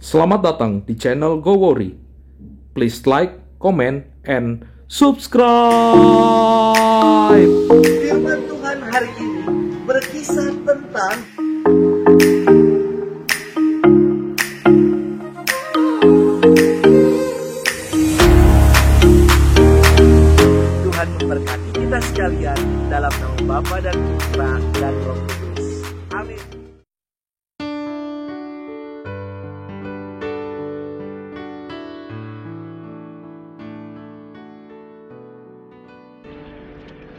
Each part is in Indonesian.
Selamat datang di channel Go Worry. Please like, comment, and subscribe. Firman Tuhan hari ini berkisah tentang Tuhan memberkati kita sekalian dalam nama Bapa dan Putra dan Roh Kudus. Amin.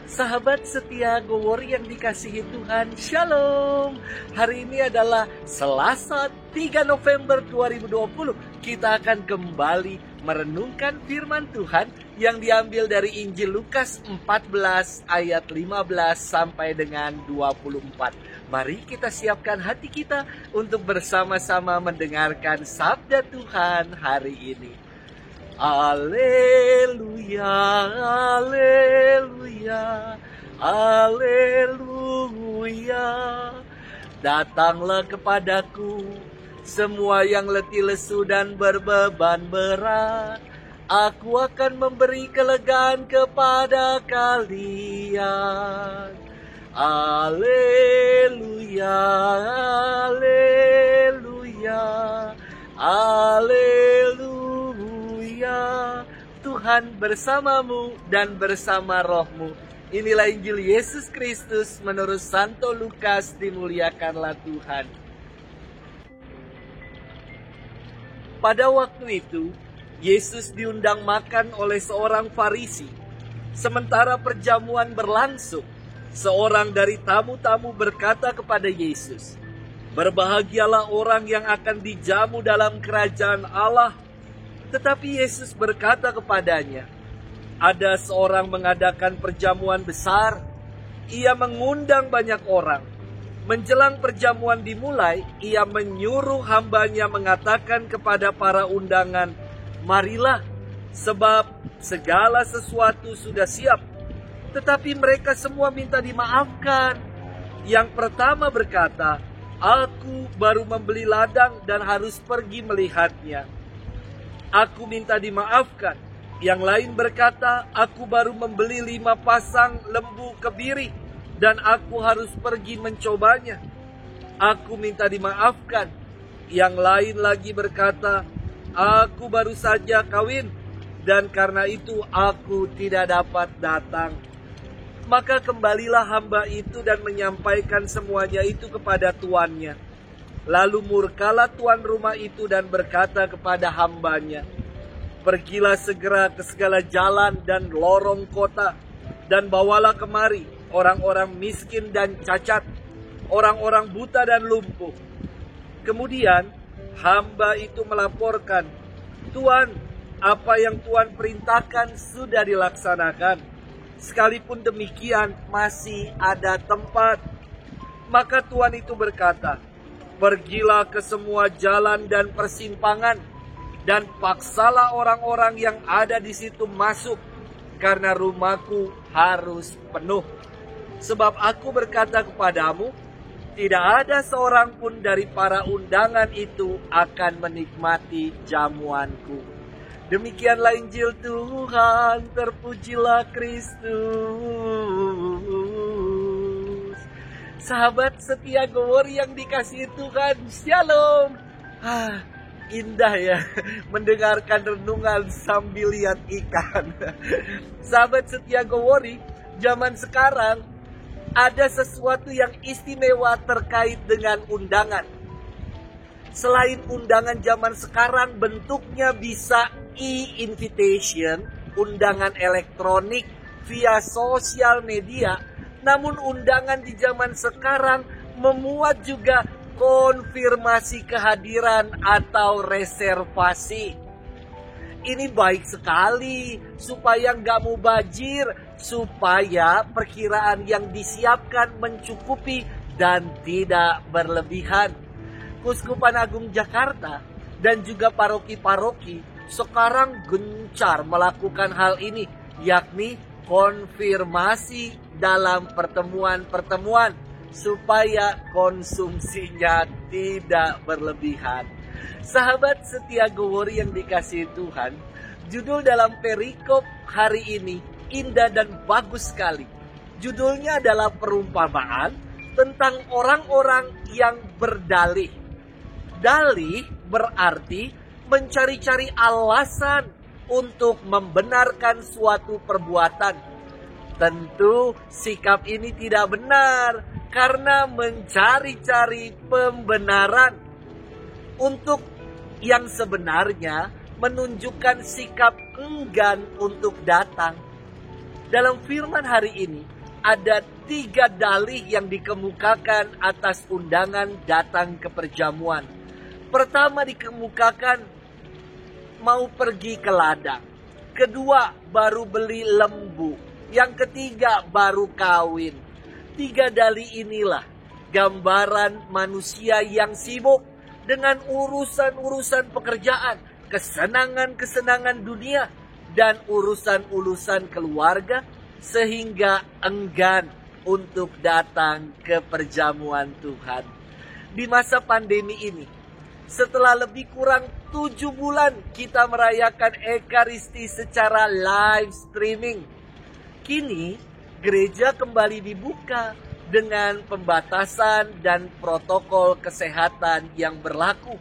Sahabat setia Go Worry yang dikasihi Tuhan, Shalom. Hari ini adalah Selasa 3 November 2020. Kita akan kembali merenungkan firman Tuhan yang diambil dari Injil Lukas 14 ayat 15 sampai dengan 24. Mari kita siapkan hati kita untuk bersama-sama mendengarkan sabda Tuhan hari ini. Haleluya, haleluya, haleluya. Datanglah kepadaku semua yang letih lesu dan berbeban berat. Aku akan memberi kelegaan kepada kalian. Haleluya, haleluya, haleluya. Tuhan bersamamu dan bersama rohmu. Inilah Injil Yesus Kristus menurut Santo Lukas. Dimuliakanlah Tuhan. Pada waktu itu, Yesus diundang makan oleh seorang Farisi. Sementara perjamuan berlangsung, seorang dari tamu-tamu berkata kepada Yesus, "Berbahagialah orang yang akan dijamu dalam kerajaan Allah." Tetapi Yesus berkata kepadanya, "Ada seorang mengadakan perjamuan besar. Ia mengundang banyak orang. Menjelang perjamuan dimulai, ia menyuruh hambanya mengatakan kepada para undangan, 'Marilah, sebab segala sesuatu sudah siap.' Tetapi mereka semua minta dimaafkan. Yang pertama berkata, 'Aku baru membeli ladang dan harus pergi melihatnya. Aku minta dimaafkan.' Yang lain berkata, 'Aku baru membeli 5 pasang lembu kebiri dan aku harus pergi mencobanya. Aku minta dimaafkan.' Yang lain lagi berkata, 'Aku baru saja kawin dan karena itu aku tidak dapat datang.' Maka kembalilah hamba itu dan menyampaikan semuanya itu kepada tuannya. Lalu murkalah tuan rumah itu dan berkata kepada hambanya, 'Pergilah segera ke segala jalan dan lorong kota, dan bawalah kemari orang-orang miskin dan cacat, orang-orang buta dan lumpuh.' Kemudian hamba itu melaporkan, 'Tuan, apa yang Tuan perintahkan sudah dilaksanakan. Sekalipun demikian masih ada tempat.' Maka tuan itu berkata, 'Pergilah ke semua jalan dan persimpangan, dan paksalah orang-orang yang ada di situ masuk, karena rumahku harus penuh. Sebab aku berkata kepadamu, tidak ada seorang pun dari para undangan itu akan menikmati jamuanku.' Demikianlah Injil Tuhan, terpujilah Kristus. Sahabat setia Go Worry yang dikasihi Tuhan, Shalom. Indah ya mendengarkan renungan sambil lihat ikan. Sahabat setia Go Worry, zaman sekarang ada sesuatu yang istimewa terkait dengan undangan. Selain undangan zaman sekarang bentuknya bisa e-invitation, undangan elektronik via sosial media, namun undangan di zaman sekarang memuat juga konfirmasi kehadiran atau reservasi. Ini baik sekali supaya nggak mubazir, supaya perkiraan yang disiapkan mencukupi dan tidak berlebihan. Keuskupan Agung Jakarta dan juga paroki-paroki sekarang gencar melakukan hal ini, yakni konfirmasi dalam pertemuan-pertemuan supaya konsumsinya tidak berlebihan. Sahabat setia Gowori yang dikasihi Tuhan, judul dalam perikop hari ini indah dan bagus sekali. Judulnya adalah perumpamaan tentang orang-orang yang berdalih. Dalih berarti mencari-cari alasan untuk membenarkan suatu perbuatan. Tentu sikap ini tidak benar karena mencari-cari pembenaran. Untuk yang sebenarnya menunjukkan sikap enggan untuk datang. Dalam firman hari ini ada 3 dalih yang dikemukakan atas undangan datang ke perjamuan. Pertama dikemukakan mau pergi ke ladang. Kedua baru beli lembu. Yang ketiga baru kawin. 3 dalih inilah gambaran manusia yang sibuk dengan urusan-urusan pekerjaan, kesenangan-kesenangan dunia, dan urusan-urusan keluarga, sehingga enggan untuk datang ke perjamuan Tuhan. Di masa pandemi ini, setelah lebih kurang 7 bulan kita merayakan Ekaristi secara live streaming, kini gereja kembali dibuka dengan pembatasan dan protokol kesehatan yang berlaku.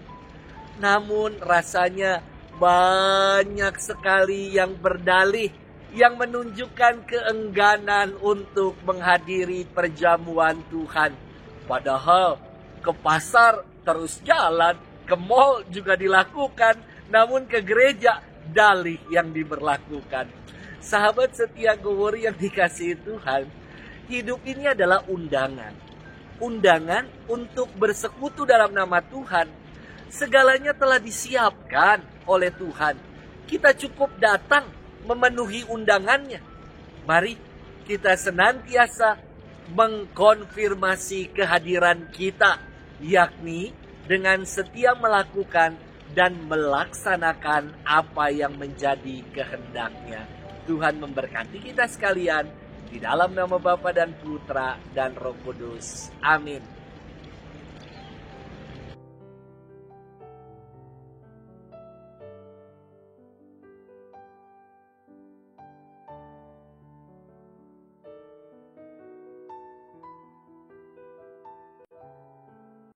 Namun rasanya banyak sekali yang berdalih yang menunjukkan keengganan untuk menghadiri perjamuan Tuhan. Padahal ke pasar terus jalan, ke mall juga dilakukan, namun ke gereja dalih yang diberlakukan. Sahabat setia Gowori yang dikasihi Tuhan, hidup ini adalah undangan. Undangan untuk bersekutu dalam nama Tuhan. Segalanya telah disiapkan oleh Tuhan. Kita cukup datang memenuhi undangannya. Mari kita senantiasa mengkonfirmasi kehadiran kita, yakni dengan setia melakukan dan melaksanakan apa yang menjadi kehendak-Nya. Tuhan memberkati kita sekalian di dalam nama Bapa dan Putra dan Roh Kudus. Amin.